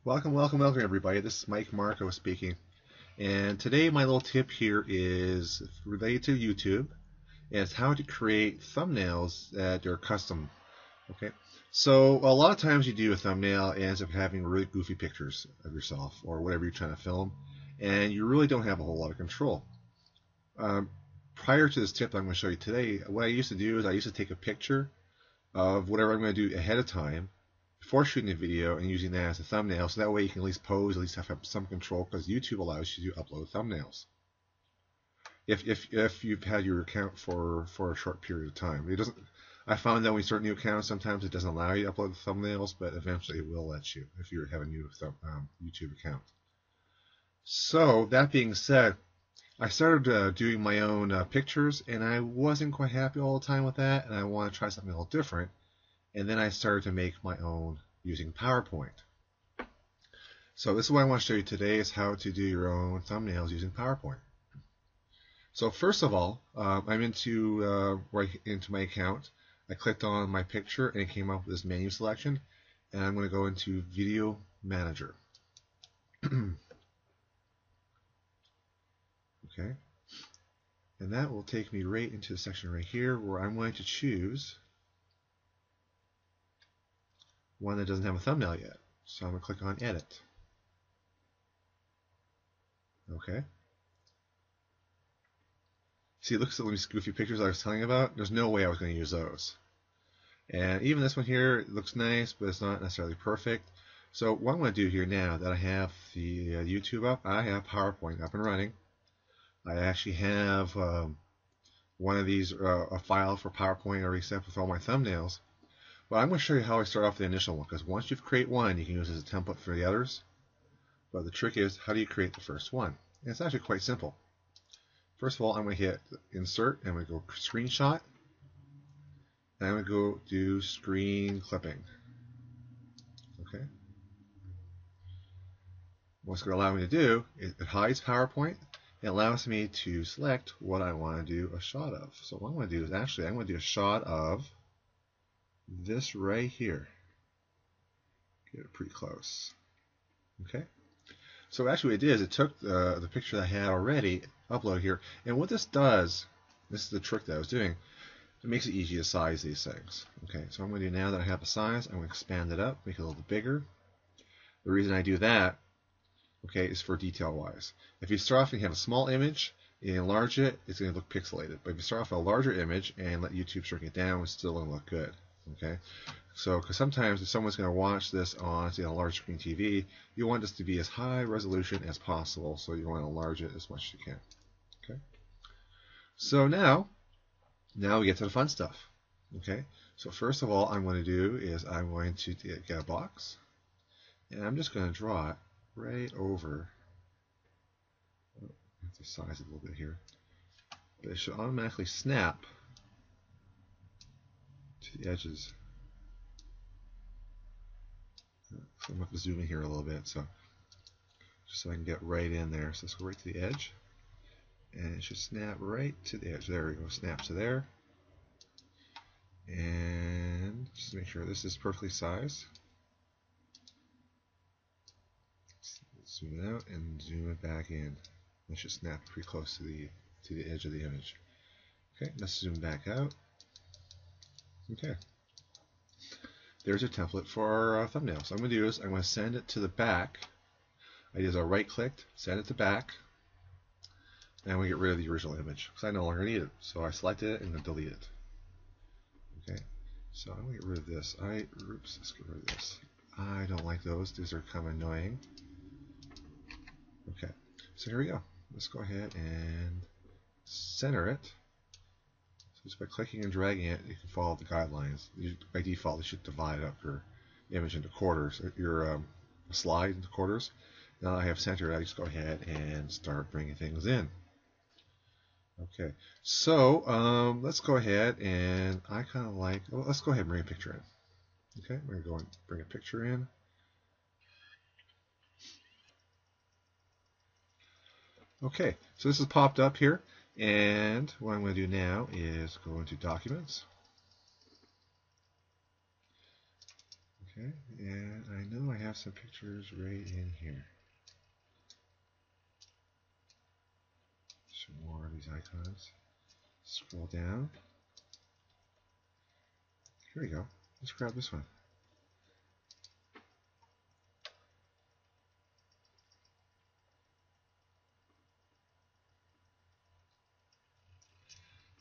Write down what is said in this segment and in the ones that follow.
Welcome everybody. This is Mike Marco speaking. And today my little tip here is related to YouTube, and it's how to create thumbnails that are custom. Okay. So a lot of times you do a thumbnail, it ends up having really goofy pictures of yourself or whatever you're trying to film, and you really don't have a whole lot of control. Um, Prior to this tip I'm going to show you today, what I used to do is I used to take a picture of whatever I'm going to do ahead of time before shooting the video and using that as a thumbnail, so that way you can at least pose, at least have some control, because YouTube allows you to upload thumbnails if you've had your account for a short period of time. It doesn't. I found that when you start new accounts, sometimes it doesn't allow you to upload the thumbnails, but eventually it will let you if you have a new YouTube account. So that being said, I started doing my own pictures, and I wasn't quite happy all the time with that, and I want to try something a little different. And then I started to make my own using PowerPoint. So this is what I want to show you today, is how to do your own thumbnails using PowerPoint. So first of all, I'm right into my account. I clicked on my picture and it came up with this menu selection, and I'm going to go into Video Manager. Okay, and that will take me right into the section right here where I'm going to choose one that doesn't have a thumbnail yet. So I'm going to click on Edit. Okay. See, it looks at these goofy pictures I was telling you about. There's no way I was going to use those. And even this one here looks nice, but it's not necessarily perfect. So what I'm going to do here now that I have the YouTube up, I have PowerPoint up and running. I actually have one of these, a file for PowerPoint already set up with all my thumbnails. But I'm going to show you how I start off the initial one, because once you've created one, you can use it as a template for the others. But the trick is, how do you create the first one? And it's actually quite simple. First of all, I'm going to hit Insert, and I'm going to go Screenshot, and I'm going to go do Screen Clipping. Okay. What it's going to allow me to do is it hides PowerPoint. It allows me to select what I want to do a shot of. So what I'm going to do is actually I'm going to do a shot of this right here. Get it pretty close. Okay. So actually what it did is it took the picture that I had already uploaded here, and what this does, this is the trick that I was doing, it makes it easy to size these things. Okay, so I'm going to do, now that I have the size, I'm going to expand it up, make it a little bit bigger. The reason I do that, okay, is for detail wise. If you start off and you have a small image, you enlarge it, it's going to look pixelated. But if you start off with a larger image and let YouTube shrink it down, it's still going to look good. Okay, so because sometimes if someone's going to watch this on, say, a large screen TV, you want this to be as high resolution as possible, so you want to enlarge it as much as you can. Okay, so now we get to the fun stuff. Okay, so first of all, I'm going to do is I'm going to get a box, and I'm just going to draw it right over. I have to size it a little bit here, but it should automatically snap to the edges. So I'm going to have to zoom in here a little bit, so just so I can get right in there. So let's go right to the edge, and it should snap right to the edge. There we go, snap to there. And just to make sure this is perfectly sized, zoom it out and zoom it back in. That should snap pretty close to the edge of the image. Okay, let's zoom back out. Okay, there's a template for our thumbnail. So what I'm going to do is I'm going to send it to the back. I did a right click, send it to back, and we get rid of the original image because I no longer need it. So I select it and then delete it. Okay, so I'm going to get rid of this. Oops, let's get rid of this. I don't like those. These are kind of annoying. Okay, so here we go. Let's go ahead and center it. So just by clicking and dragging it, you can follow the guidelines. By default, you should divide up your image into quarters, your slide into quarters. Now that I have centered, I just go ahead and start bringing things in. Okay, so let's go ahead and I kind of like, well, let's go ahead and bring a picture in. Okay, we're going to go and bring a picture in. Okay, so this has popped up here, and what I'm going to do now is go into Documents. Okay, and I I know I have some pictures right in here. Some more of these icons. Scroll down. Here we go. Let's grab this one.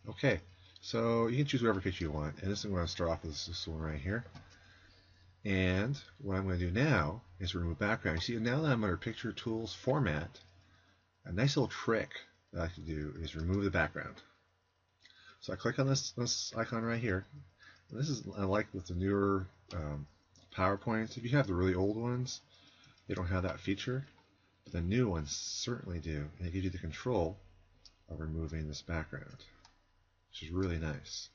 Okay, so you can choose whatever picture you want, and this is what I'm going to start off with this one right here. And what I'm going to do now is remove background. You see, now that I'm under Picture Tools Format, a nice little trick that I can do is remove the background. So I click on this icon right here. This is, I like with the newer PowerPoints. If you have the really old ones, they don't have that feature. But the new ones certainly do, and it gives you the control of removing this background, which is really nice.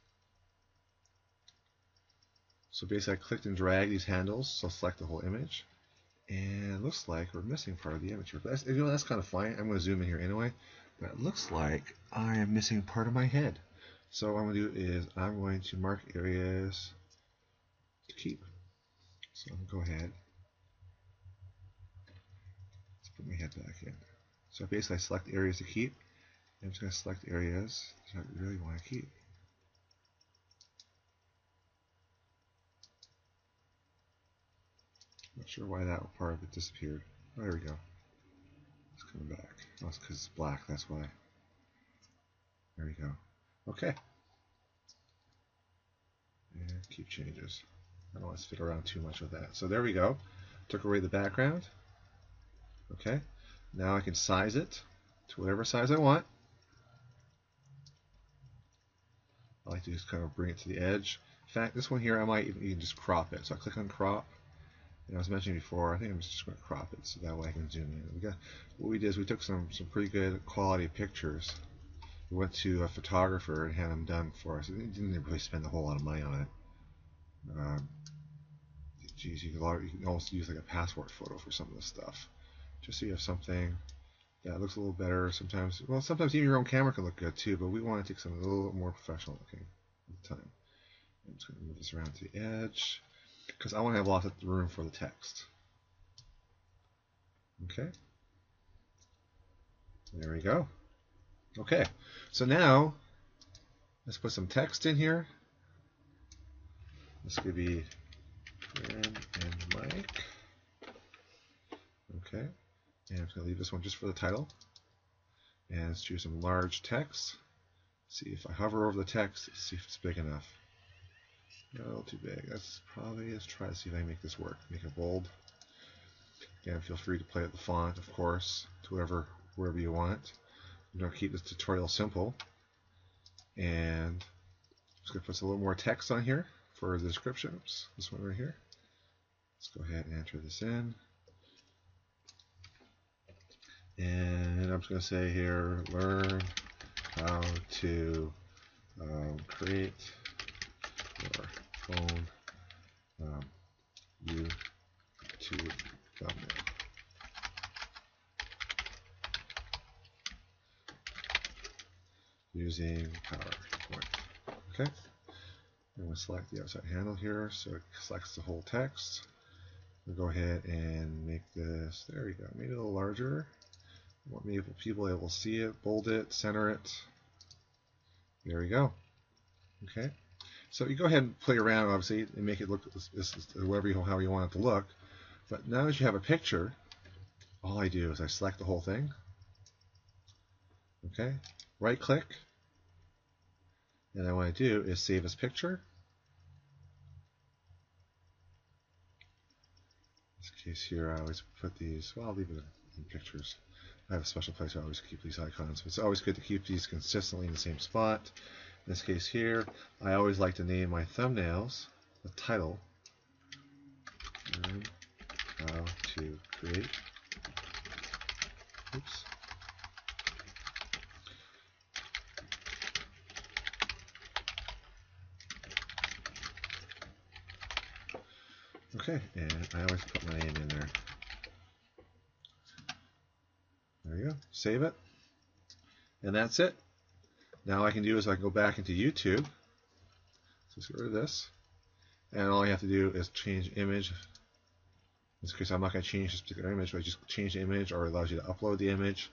So basically I clicked and dragged these handles, so select the whole image, and it looks like we're missing part of the image here. But that's, that's kind of fine. I'm going to zoom in here anyway, but it looks like I am missing part of my head. So what I'm going to do is I'm going to mark areas to keep. So I'm going to go ahead. Let's put my head back in. So basically I select areas to keep, and I'm just going to select areas that I really want to keep. Not sure why that part of it disappeared. Oh, there we go. It's coming back. Oh, it's because it's black, that's why. There we go. Okay. And keep changes. I don't want to fiddle around too much with that. So there we go. Took away the background. Okay. Now I can size it to whatever size I want. I like to just kind of bring it to the edge. In fact, this one here, I might even just crop it. So I click on crop. And I was mentioning before, I think I'm just going to crop it so that way I can zoom in. What we did is we took some pretty good quality pictures. We went to a photographer and had them done for us. We didn't really spend a whole lot of money on it. Geez, you can almost use like a passport photo for some of this stuff. Just so you have something that looks a little better. Sometimes even your own camera can look good too, but we want to take something a little more professional looking at the time. I'm just going to move this around to the edge, because I want to have lots of room for the text. Okay. There we go. Okay. So now, let's put some text in here. This could be Bren and Mike. Okay. And I'm going to leave this one just for the title. And let's choose some large text. See if I hover over the text, see if it's big enough. No, a little too big. Let's try to see if I can make this work. Make it bold. Again, feel free to play with the font, of course, to wherever you want. I'm going to keep this tutorial simple. And I'm just going to put a little more text on here for the description. Oops, this one right here. Let's go ahead and enter this in. And I'm just going to say here, learn how to create your own YouTube thumbnail. Using PowerPoint. Okay. I'm going to select the outside handle here so it selects the whole text. We'll go ahead and make this, there we go, maybe a little larger. I want people able to see it, bold it, center it. There we go. Okay. So you go ahead and play around, obviously, and make it look how you want it to look. But now that you have a picture, all I do is I select the whole thing. Okay. Right click. And then what I do is save as picture. In this case here, I always put these, well, I'll leave it in pictures. I have a special place where I always keep these icons. But it's always good to keep these consistently in the same spot. In this case here, I always like to name my thumbnails the title. Learn how to create. Oops. Okay, and I always put my name in there. There you go. Save it. And that's it. Now all I can do is I can go back into YouTube. So let's get rid of this. And all I have to do is change image this case, I'm not going to change this particular image, but I just change the image, or it allows you to upload the image.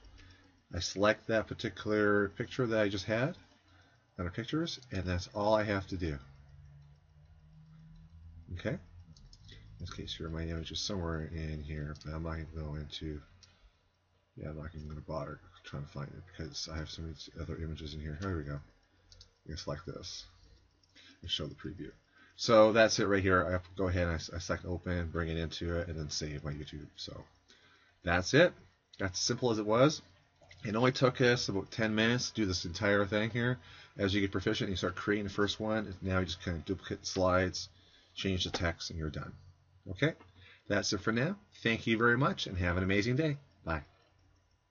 I select that particular picture that I just had under pictures, and that's all I have to do. Okay? In this case here, my image is somewhere in here, but I'm not going to go into, I'm not even going to bother trying to find it because I have so many other images in here. Here we go. I'm going to select this and show the preview. So that's it right here. I have to go ahead and I select open, bring it into it, and then save my YouTube. So that's it. That's as simple as it was. It only took us about 10 minutes to do this entire thing here. As you get proficient, you start creating the first one. Now you just kind of duplicate the slides, change the text, and you're done. Okay? That's it for now. Thank you very much, and have an amazing day. Bye.